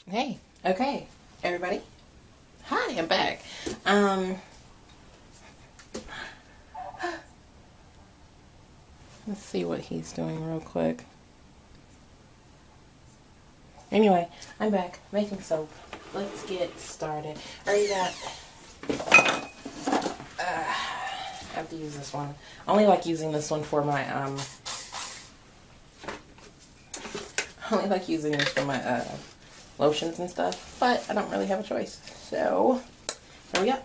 Hey, okay, everybody. Hi, I'm back. Let's see what he's doing real quick. Anyway, I'm back making soap. Let's get started. Already got. I have to use this one. I only like using this one for my I only like using this for my lotions and stuff, but I don't really have a choice. So here we go.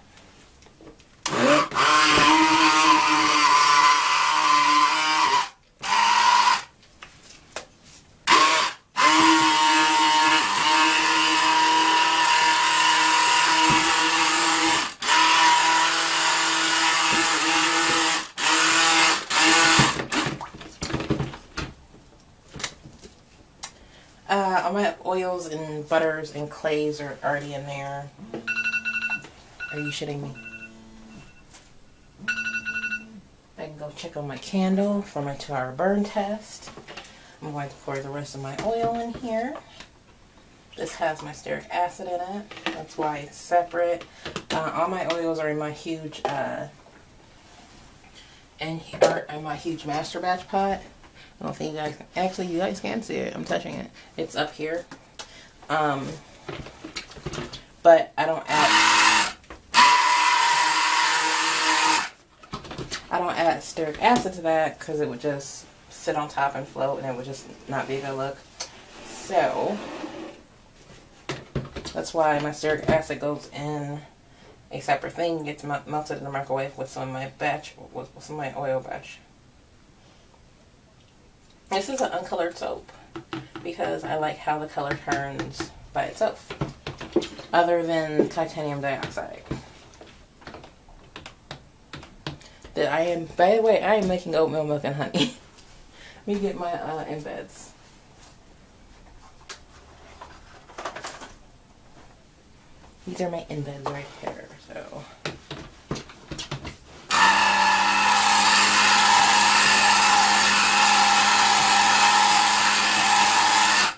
All my oils and butters and clays are already in there. Are you shitting me? I can go check on my candle for my 2-hour burn test. I'm going to pour the rest of my oil in here. This has my stearic acid in it. That's why it's separate. All my oils are in my huge my huge master batch pot. I don't think you guys actually you guys can see it. I'm touching it. It's up here. But I don't add stearic acid to that because it would just sit on top and float and it would just not be a good look. So that's why my stearic acid goes in a separate thing, gets melted in the microwave with some of my oil batch. This is an uncolored soap because I like how the color turns by itself, other than titanium dioxide. By the way, I am making oatmeal milk and honey. Let me get my embeds. These are my embeds right here, so.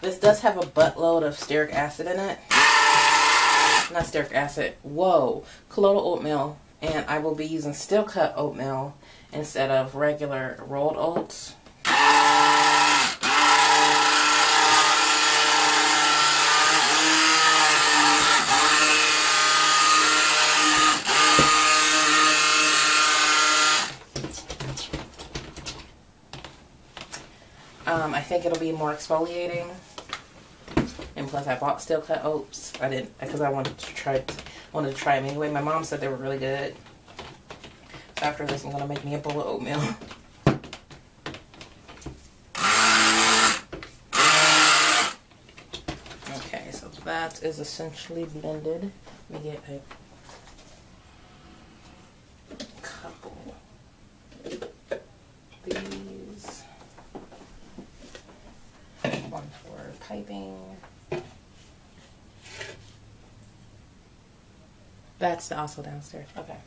This does have a buttload of stearic acid in it. Not stearic acid. Whoa. Colloidal oatmeal. And I will be using steel cut oatmeal instead of regular rolled oats. I think it'll be more exfoliating, and plus I bought steel cut oats. I didn't because I wanted to try them anyway. My mom said they were really good. So after this, I'm gonna make me a bowl of oatmeal. Okay, so that is essentially blended. Let me get a couple. These. One for piping. That's also downstairs. Okay.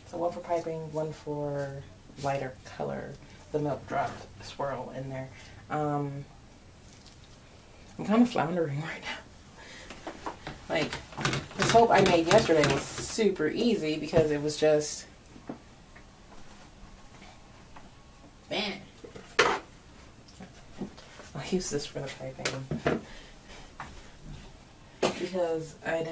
So one for piping, one for lighter color. The milk drop swirl in there. I'm kind of floundering right now. Like, this soap I made yesterday was super easy because it was just... Man. I'll use this for the piping. Because I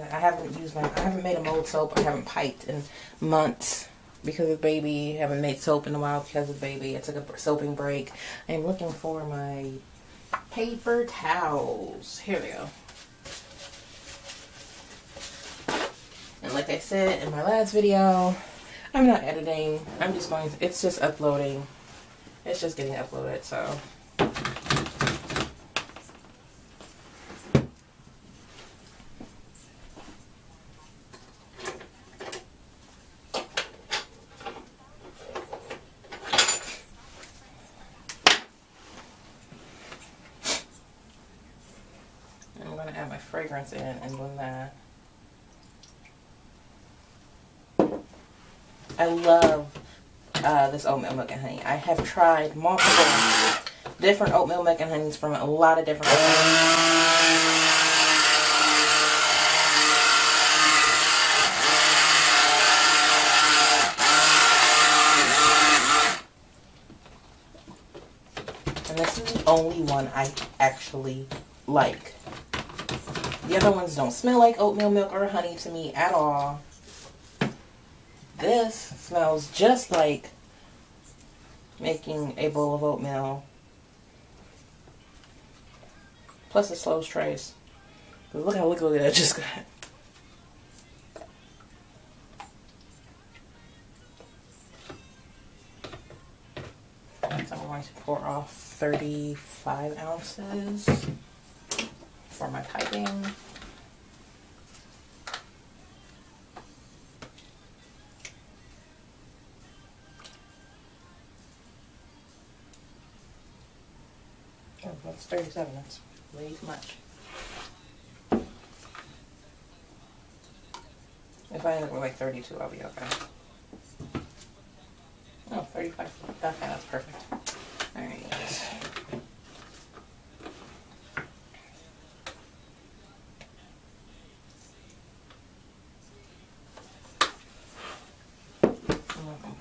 haven't made a mold soap. I haven't piped in months because of baby. Haven't made soap in a while because of baby. I took a soaping break. I'm looking for my paper towels. Here we go. And like I said in my last video, I'm not editing. It's just uploading. It's just getting uploaded, so. I'm going to add my fragrance in and blend that. this oatmeal milk and honey. I have tried multiple different oatmeal milk and honeys from a lot of different companies. And this is the only one I actually like. The other ones don't smell like oatmeal milk or honey to me at all. This smells just like making a bowl of oatmeal. Plus it slows trace. But look how liquidy I just got. So I'm going to pour off 35 ounces for my piping. Oh, that's 37. That's way too much. If I end up with like 32, I'll be okay. Oh, 35. Okay, that's perfect. Alright.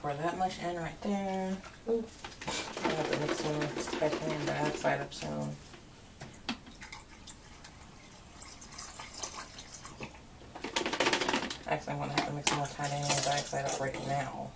Pour that much in right there. Ooh. I have to mix in with titanium dioxide up soon. Actually, I'm going to have to mix more titanium dioxide up right now.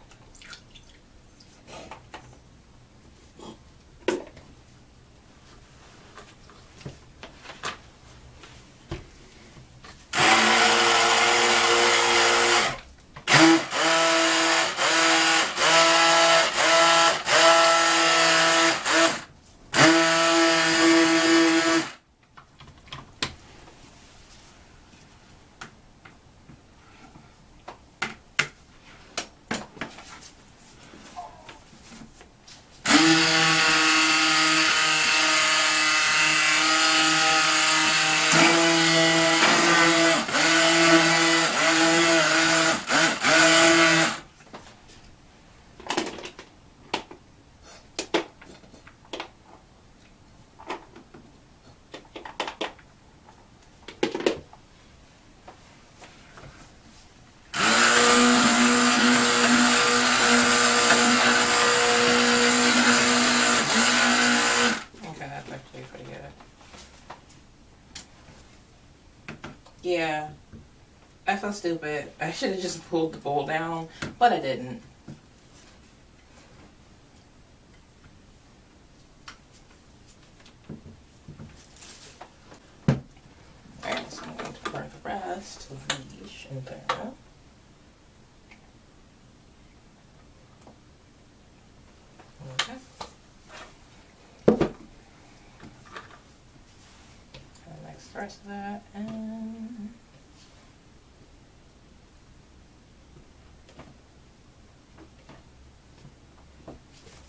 Yeah, I felt stupid. I should have just pulled the bowl down, but I didn't. Alright, so I'm going to pour the rest of these in there. Okay. Mix the rest of that and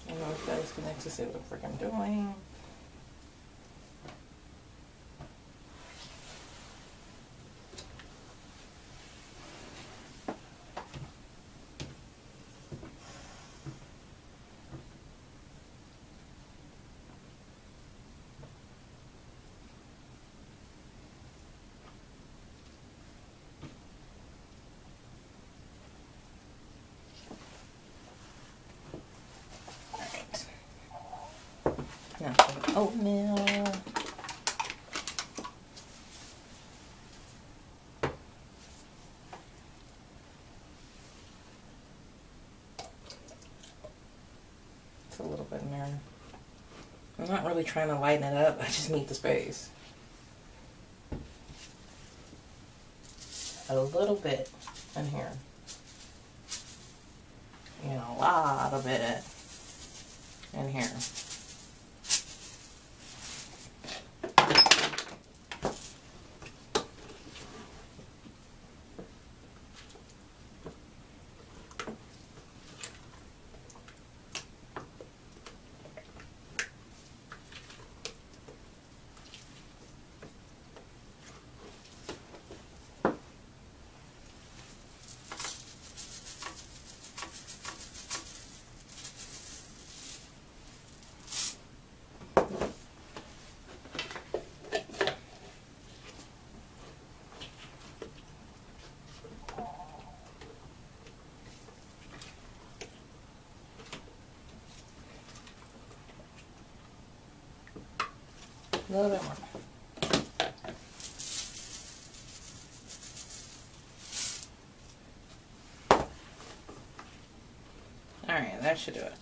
if you guys connect to see what the frick I'm doing. Now for the oatmeal. It's a little bit in there. I'm not really trying to lighten it up, I just need the space. A little bit in here. And a lot of it in here. A little bit more. Alright, that should do it.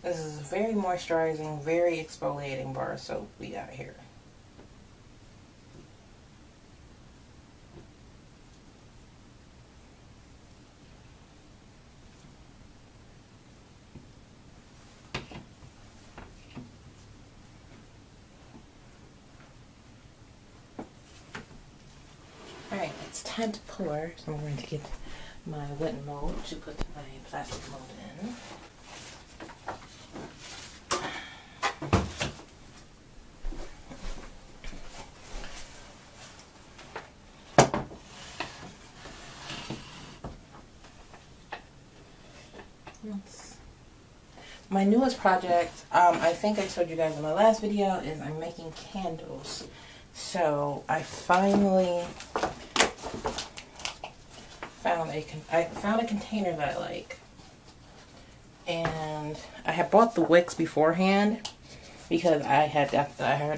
This is a very moisturizing, very exfoliating bar of soap we got here. Alright, it's time to pour, so I'm going to get my wooden mold to put my plastic mold in. My newest project, I think I showed you guys in my last video, is I'm making candles. So I finally found a container that I like, and I had bought the wicks beforehand because I had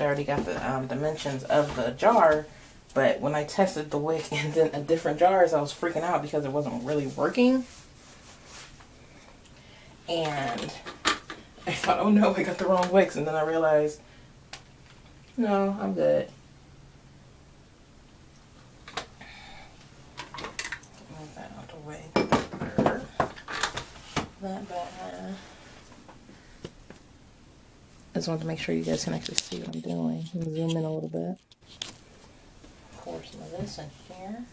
already got the dimensions of the jar. But when I tested the wick in different jars, I was freaking out because it wasn't really working. And I thought, oh no, I got the wrong wicks. And then I realized, no, I'm good. Move that out the way. That bad. I just wanted to make sure you guys can actually see what I'm doing. I'm zoom in a little bit. Pour some of this in here.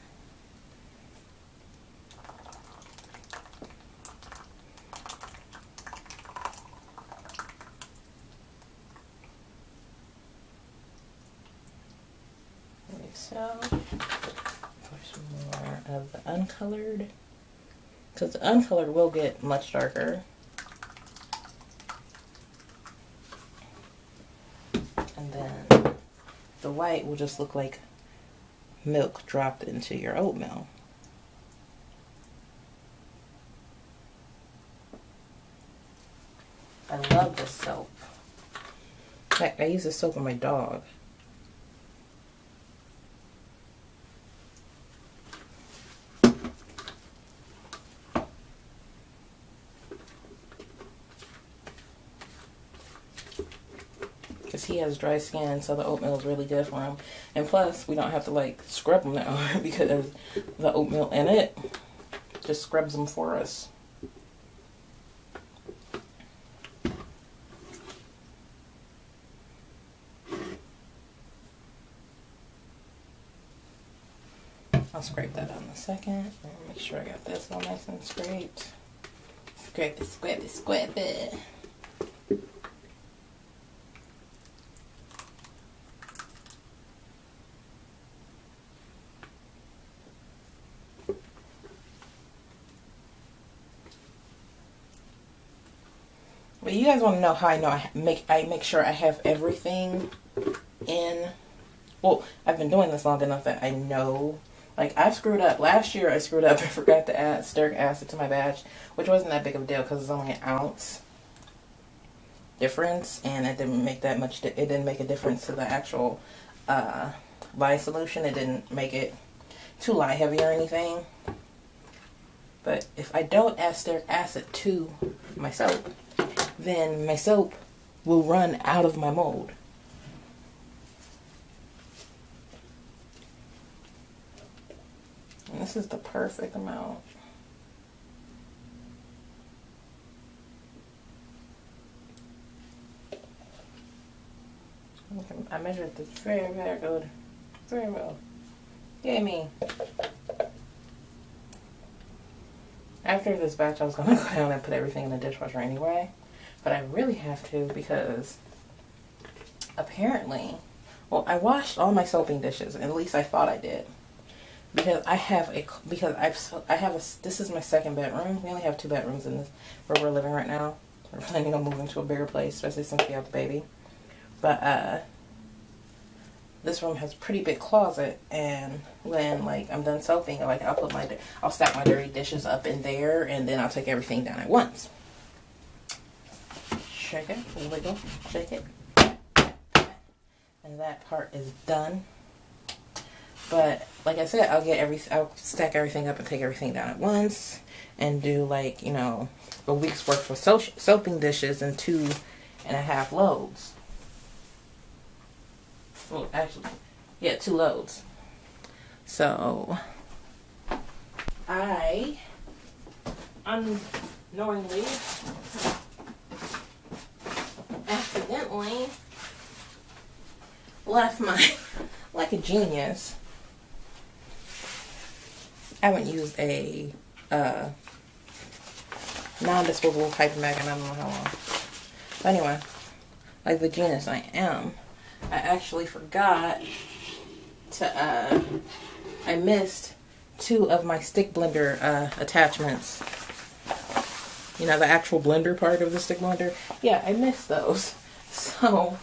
So, pour some more of the uncolored, because the uncolored will get much darker. And then the white will just look like milk dropped into your oatmeal. I love this soap. In fact, I use this soap on my dog. Because he has dry skin, so the oatmeal is really good for him. And plus, we don't have to like scrub them now because the oatmeal in it just scrubs them for us. I'll scrape that out in a second. Make sure I got this all nice and scraped. Scrape it, scrape it, scrape it. But you guys want to know how I know I make sure I have everything in. Well, I've been doing this long enough that I know. Like, I've screwed up. Last year I screwed up and forgot to add steric acid to my batch, which wasn't that big of a deal because it's only an ounce difference, and it didn't make that much. It didn't make a difference to the actual lye solution. It didn't make it too lye heavy or anything. But if I don't add steric acid to my soap, then my soap will run out of my mold. And this is the perfect amount. I measured this very, very good. Very well. Yay me. After this batch, I was going to go down and put everything in the dishwasher anyway. But I really have to because apparently, well, I washed all my soaping dishes. At least I thought I did. Because this is my second bedroom. We only have 2 bedrooms in this, where we're living right now. We're planning on moving to a bigger place, especially since we have the baby. But, this room has a pretty big closet, and when like I'm done soaping, like I'll stack my dirty dishes up in there, and then I'll take everything down at once. Shake it, wiggle, shake it, and that part is done. But like I said, I'll stack everything up and take everything down at once, and do like, you know, a week's worth of soaping dishes in 2.5 loads. Well, actually, yeah, 2 loads. So I unknowingly, accidentally left my, like a genius, I haven't used a non-disposable piping bag in I don't know how long. But anyway, like the genius I am, I actually forgot to, I missed 2 of my stick blender attachments. You know, the actual blender part of the stick blender. Yeah, I missed those. So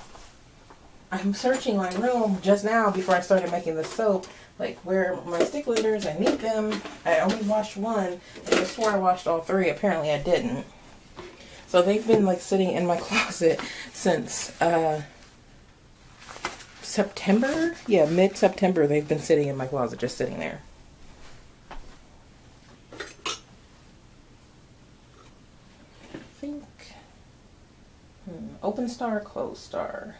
I'm searching my room just now before I started making the soap, like where my stick blenders, I need them. I only washed one, and I swore I washed all 3. Apparently I didn't. So they've been like sitting in my closet since September? Yeah, mid-September they've been sitting in my closet, just sitting there. I think open star, closed star.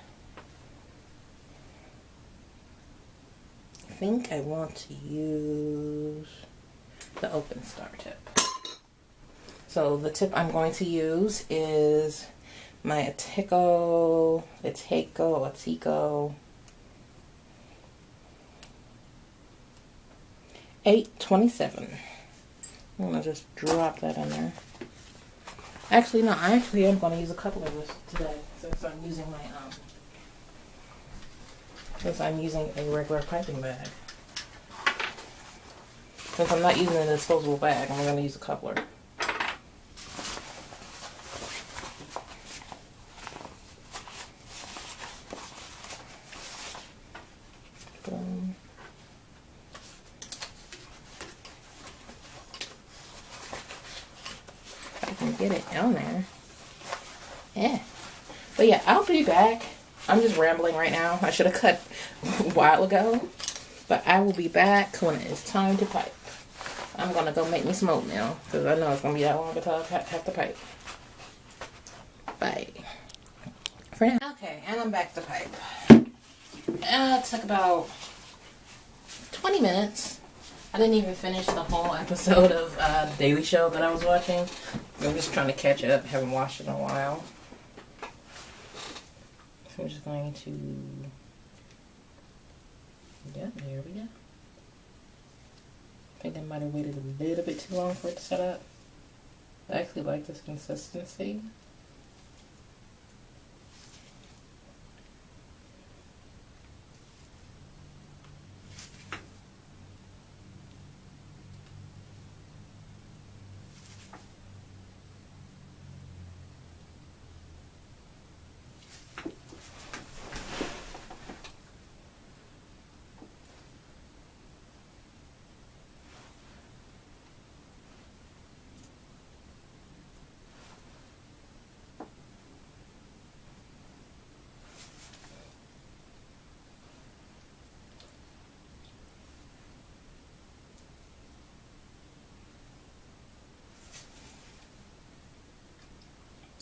I think I want to use the open star tip. So the tip I'm going to use is my Atiko 827. I'm going to just drop that in there. Actually, no, I actually am going to use a couple of this today since I'm using my a regular piping bag. Since I'm not using a disposable bag, I'm going to use a coupler. Boom. If I can get it down there. Yeah. But yeah, I'll be back. I'm just rambling right now. I should have cut a while ago. But I will be back when it is time to pipe. I'm going to go make me some oatmeal, because I know it's going to be that long until I have to pipe. Bye. For now. Okay, and I'm back to pipe. It took about 20 minutes. I didn't even finish the whole episode of Daily Show that I was watching. I'm just trying to catch up. Haven't watched it in a while. So I'm just going to... Yeah, there we go. I think I might have waited a little bit too long for it to set up. I actually like this consistency.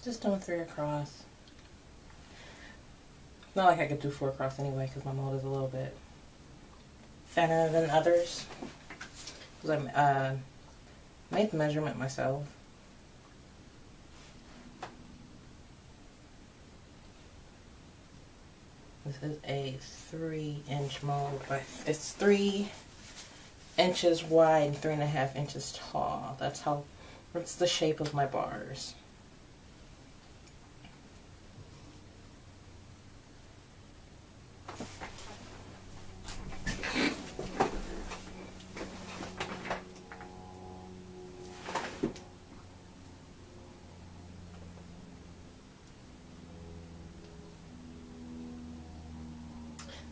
Just doing 3 across. Not like I could do 4 across anyway, because my mold is a little bit thinner than others. Because I made the measurement myself. This is a 3-inch mold, but it's 3 inches wide and 3.5 inches tall. That's the shape of my bars.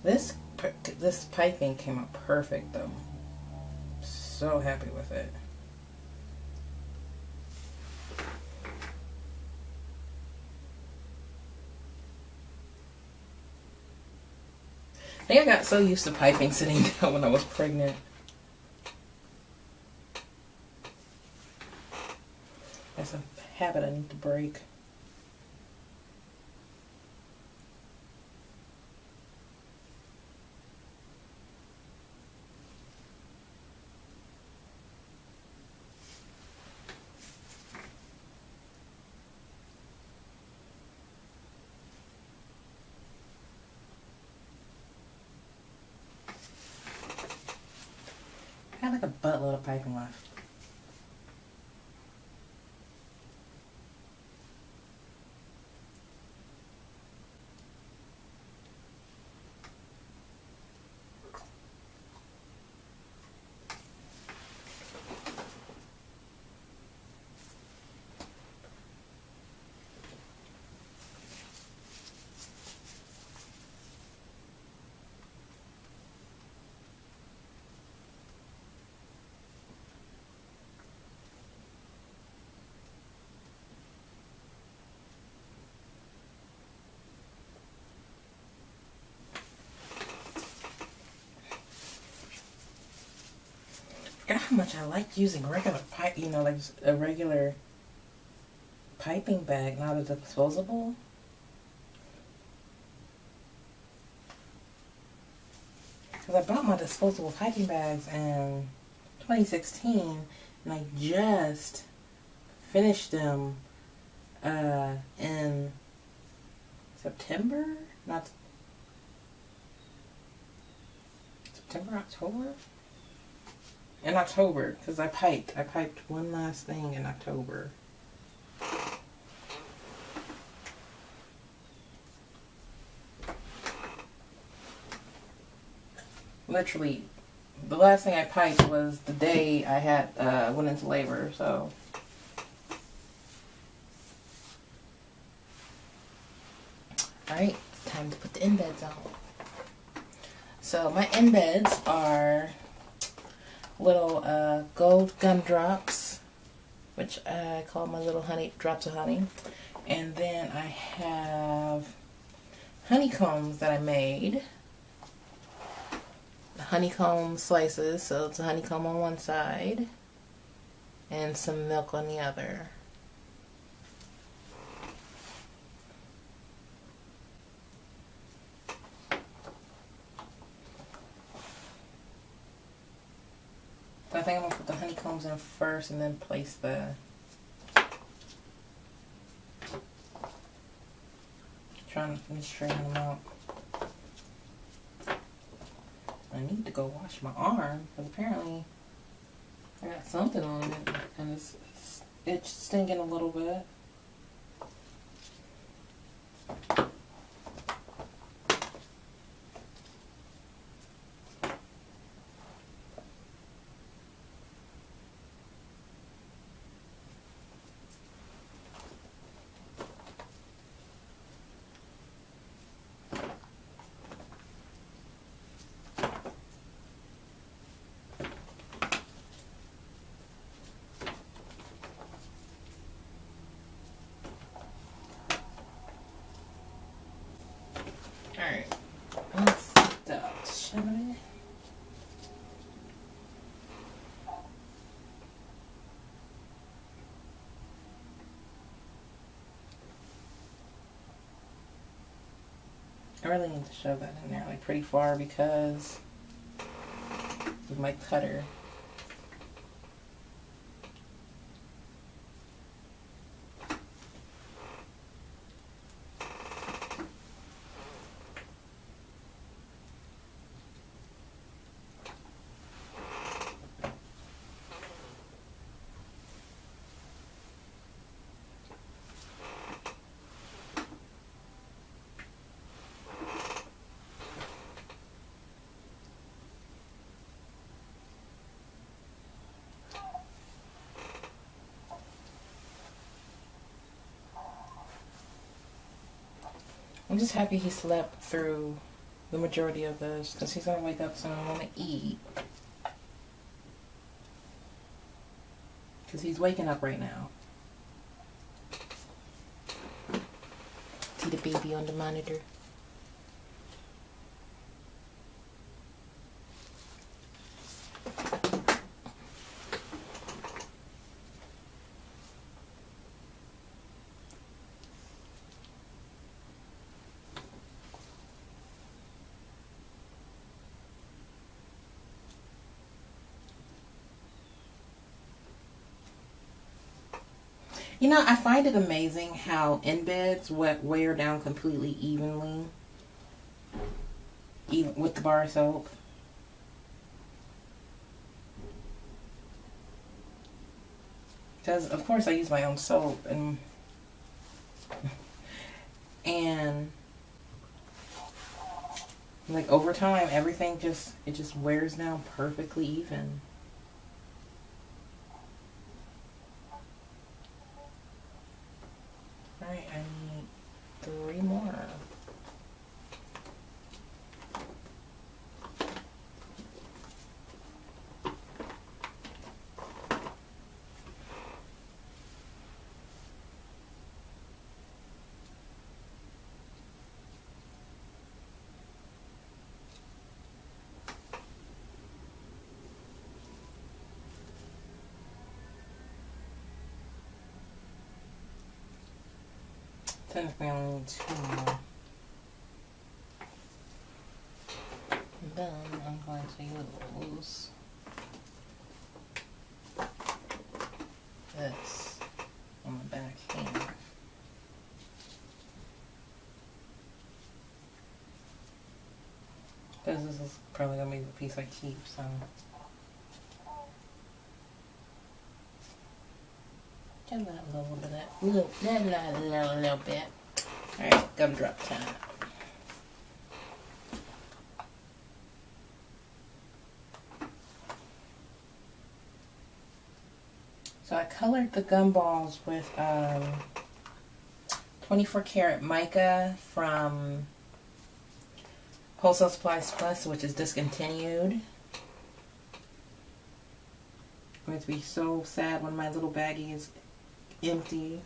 This This piping came out perfect though. So happy with it. I think I got so used to piping sitting down when I was pregnant. That's a habit I need to break. I had like a buttload of piping left. I forgot how much I liked using regular pipe, you know, like a regular piping bag, not a disposable. Because I bought my disposable piping bags in 2016, and I just finished them in September? Not September, October? In October, because I piped one last thing in October. Literally, the last thing I piped was the day I had went into labor, so. Alright, time to put the embeds on. So my embeds are little gold gumdrops, which I call my little honey drops of honey. And then I have honeycombs that I made. Honeycomb slices, so it's a honeycomb on one side and some milk on the other. So I think I'm going to put the honeycombs in first and then place the trying to finish straightening them out. I need to go wash my arm because apparently I got something on it and it's stinging a little bit. Alright, let's start, shall we? I really need to shove that in there like pretty far because with my cutter. I'm just happy he slept through the majority of this because he's gonna wake up soon and want to eat. Because he's waking up right now. See the baby on the monitor. You know, I find it amazing how in beds wear down completely evenly, even with the bar soap. Because of course I use my own soap and like over time everything just wears down perfectly even. Alright, I need 3 more. Technically, I only need 2 more. And then I'm going to use this on the back here. Because this is probably going to be the piece I keep, so. Just a little bit of that. Little bit. Alright, gumdrop time. So I colored the gumballs with 24 karat mica from Wholesale Supplies Plus, which is discontinued. I'm going to be so sad when my little baggie is empty.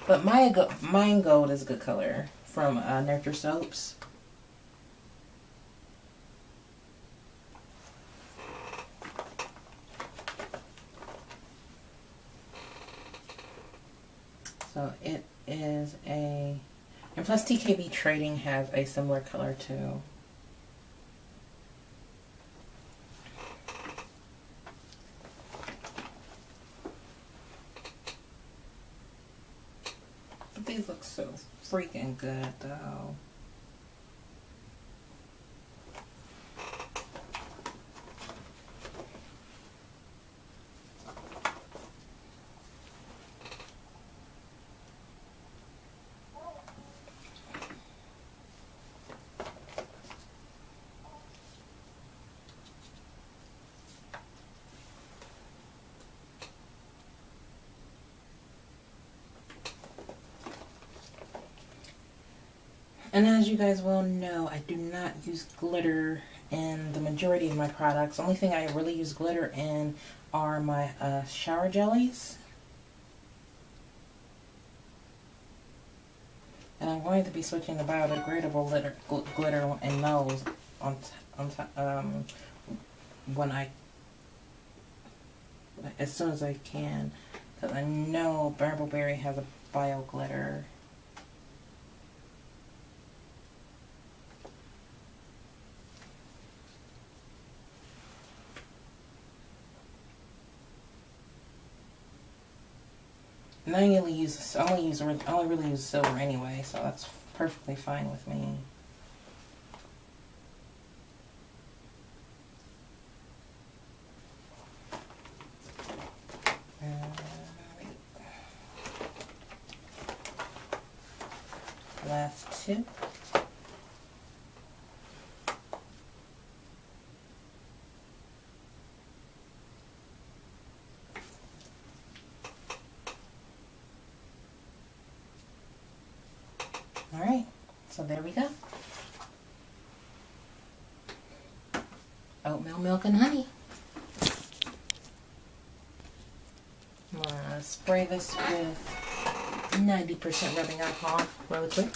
But Mine Gold is a good color from Nurture Soaps. So it is and plus TKB Trading has a similar color too. But these look so freaking good though. And as you guys well know, I do not use glitter in the majority of my products. The only thing I really use glitter in are my shower jellies. And I'm going to be switching to biodegradable glitter in those as soon as I can, because I know Burbleberry has a bio glitter. And I only really use silver anyway, so that's perfectly fine with me. Last 2. Alright, so there we go. oatmeal milk and honey. I'm gonna spray this with 90% rubbing alcohol really quick.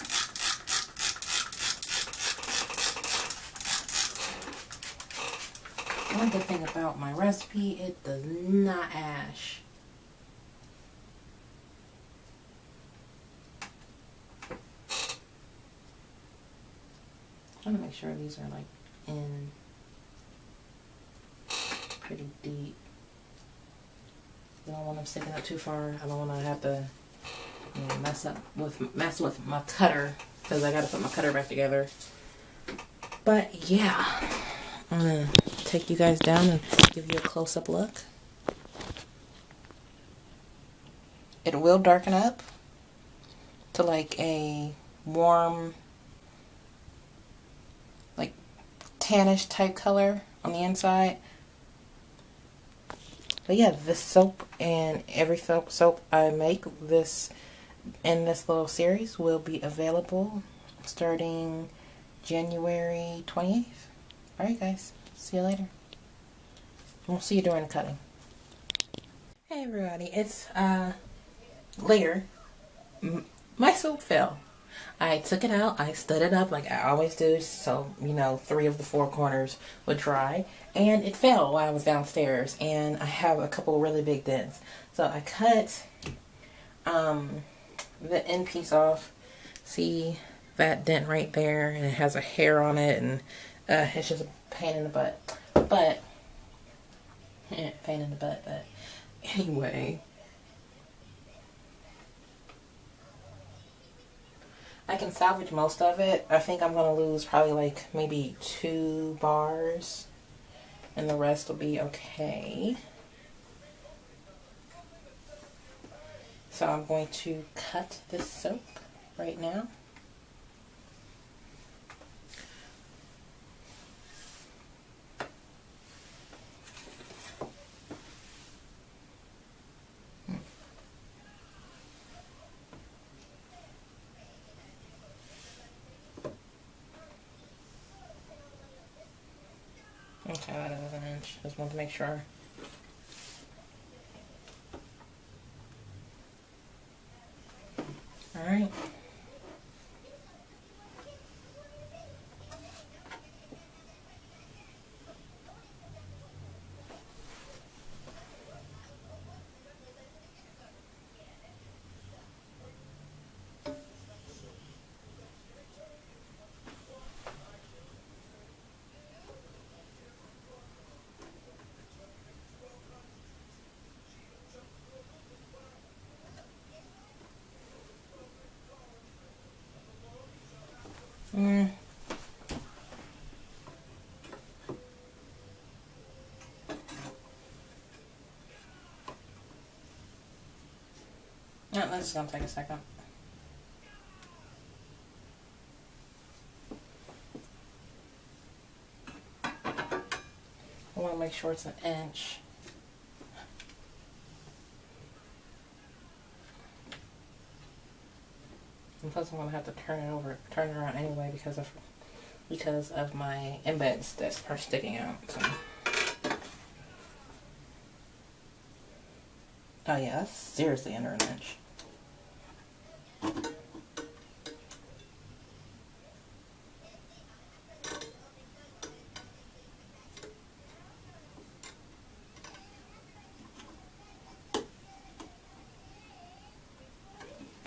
One good thing about my recipe, it does not ash. I'm trying to make sure these are like in pretty deep. I don't want them sticking up too far. I don't want to have to mess with my cutter, because I got to put my cutter back together. But yeah, I'm gonna take you guys down and give you a close-up look. It will darken up to like a warm, like tannish type color on the inside. But yeah, this soap and every soap I make this in this little series will be available starting January 28th. Alright guys, see you later. We'll see you during the cutting. Hey everybody, it's later. My soap fell. I took it out, I stood it up like I always do, so 3 of the 4 corners would dry, and it fell while I was downstairs, and I have a couple really big dents. So I cut the end piece off. See that dent right there, and it has a hair on it, and it's just a pain in the butt. But pain in the butt, but anyway, I can salvage most of it. I think I'm going to lose probably like maybe 2 bars, and the rest will be okay. So I'm going to cut this soap right now. Okay, that is an inch. Just want to make sure. Alright. Yeah, that's just gonna take a second. I want to make sure it's an inch. And plus I'm going to have to turn it around anyway because of my embeds that are sticking out. So. Oh yeah, that's seriously under an inch.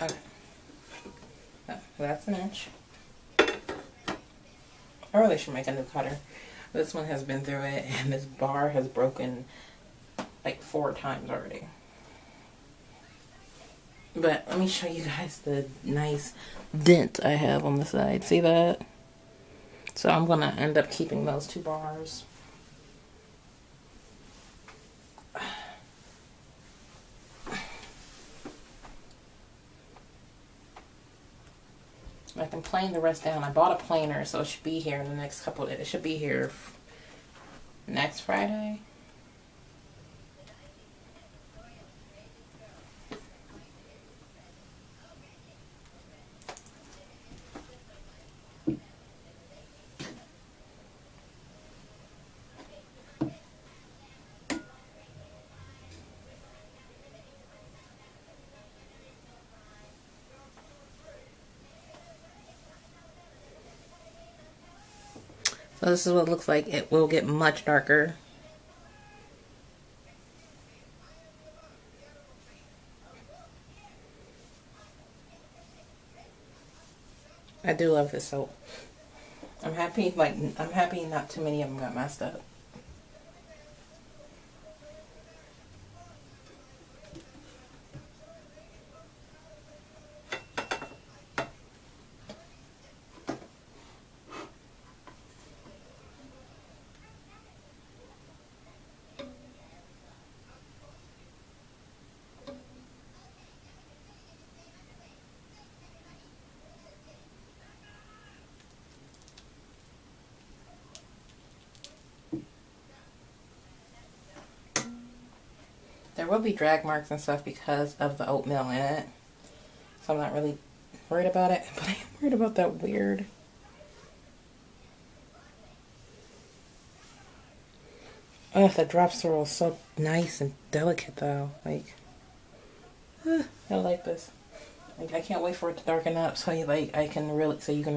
Okay. That's an inch. I really should make a new cutter. This one has been through it, and this bar has broken like 4 times already. But let me show you guys the nice dent I have on the side. See that? So I'm going to end up keeping those 2 bars. I can plane the rest down. I bought a planer, so it should be here in the next couple of days. It should be here next Friday. So this is what it looks like. It will get much darker. I do love this soap. I'm happy, I'm happy not too many of them got messed up. There will be drag marks and stuff because of the oatmeal in it. So I'm not really worried about it, but I am worried about that weird. Oh, the drop swirl is so nice and delicate though. Like, I like this. Like, I can't wait for it to darken up so you can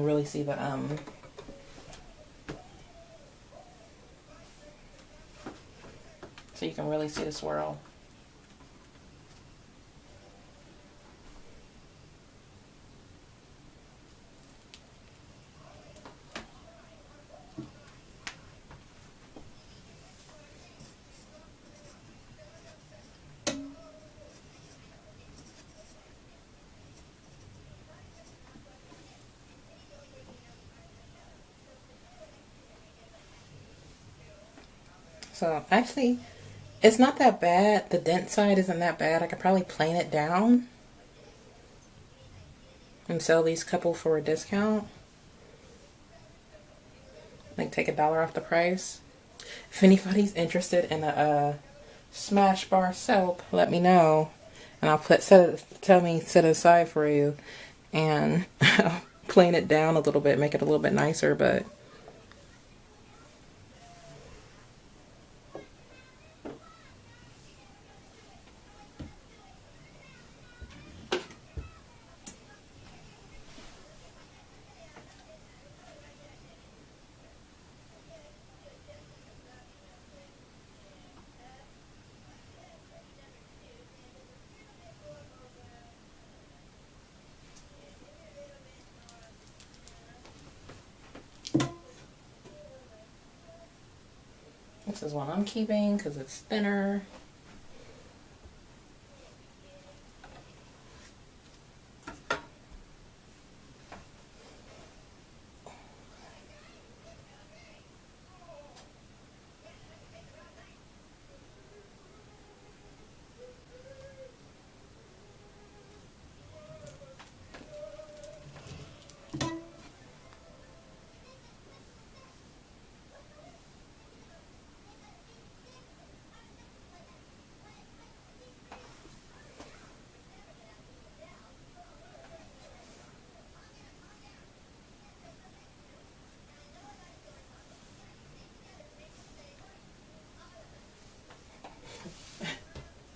really see the so you can really see the swirl. So actually, it's not that bad. The dent side isn't that bad. I could probably plane it down and sell these couple for a discount. Like, take $1 off the price. If anybody's interested in a Smash Bar soap, let me know, and I'll set it aside for you, and I'll plane it down a little bit, make it a little bit nicer, but. This is one I'm keeping because it's thinner.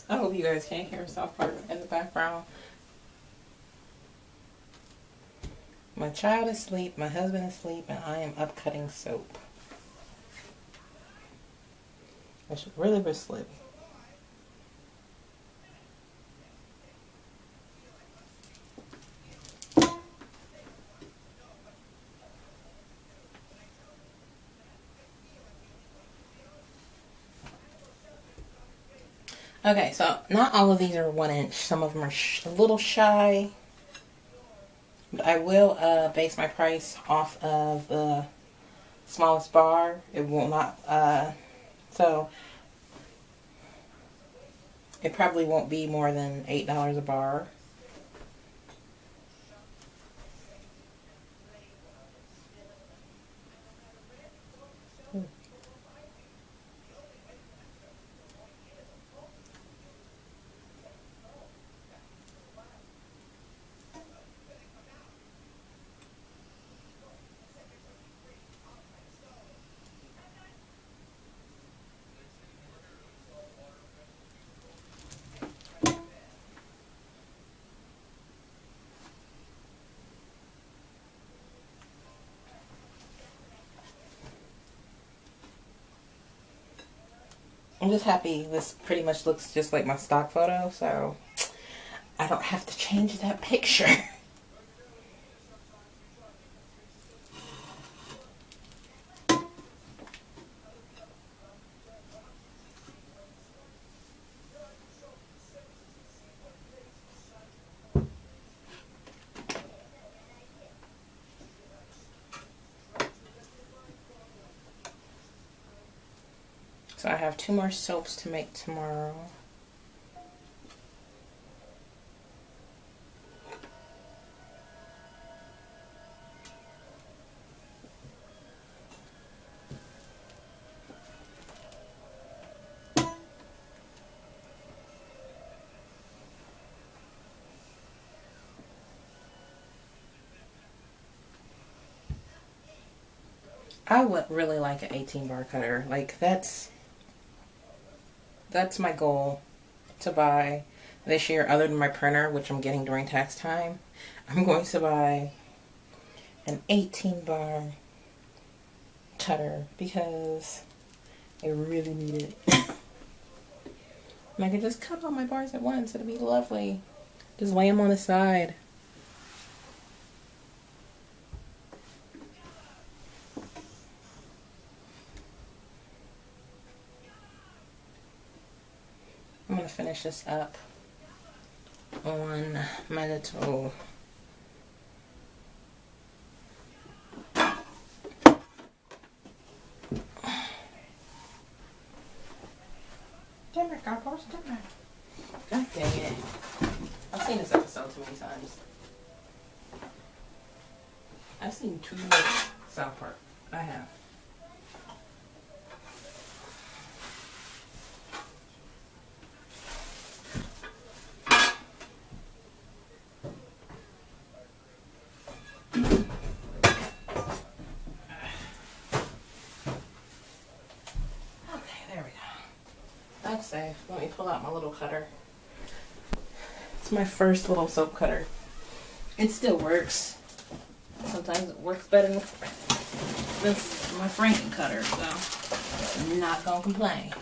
I hope you guys can't hear South Park in the background. My child is asleep, my husband is asleep, and I am up cutting soap. I should really be asleep. Okay, so not all of these are 1 inch. Some of them are a little shy. But I will base my price off of the smallest bar. It will not, so it probably won't be more than $8 a bar. I'm just happy this pretty much looks just like my stock photo, so I don't have to change that picture. So I have 2 more soaps to make tomorrow. I would really like an 18 bar cutter. Like that's my goal to buy this year, other than my printer, which I'm getting during tax time. I'm going to buy an 18 bar cutter because I really need it. And I can just cut all my bars at once. It'll be lovely. Just lay them on the side. I'm going to finish this up on my little God dang it. I've seen this episode too many times. I've seen too much South Park. I have. Okay, there we go. That's safe. Let me pull out my little cutter. It's my first little soap cutter. It still works. Sometimes it works better than my Franken cutter, so I'm not gonna complain.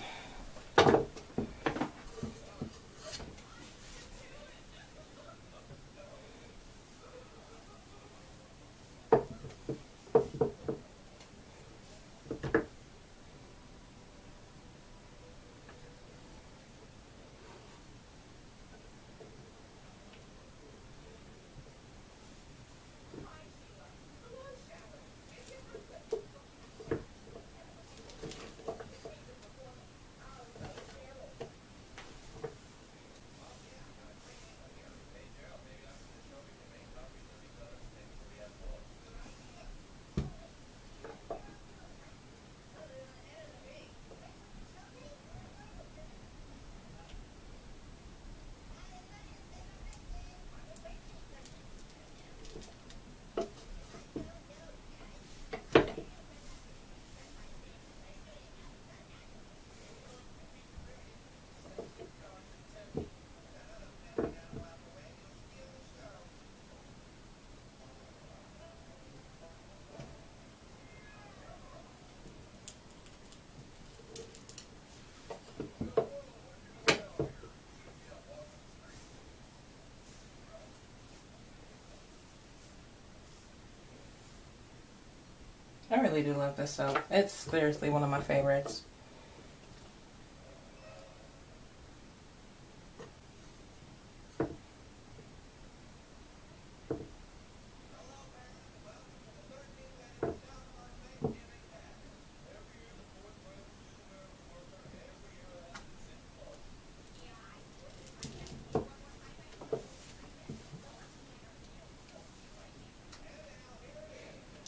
I really do love this soap. It's seriously one of my favorites.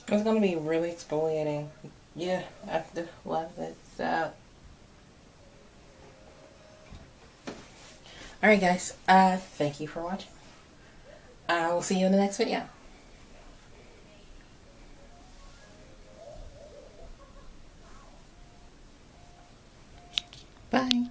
It's going to be really exfoliating. Yeah, I love it. So, alright guys, thank you for watching. I will see you in the next video. Bye.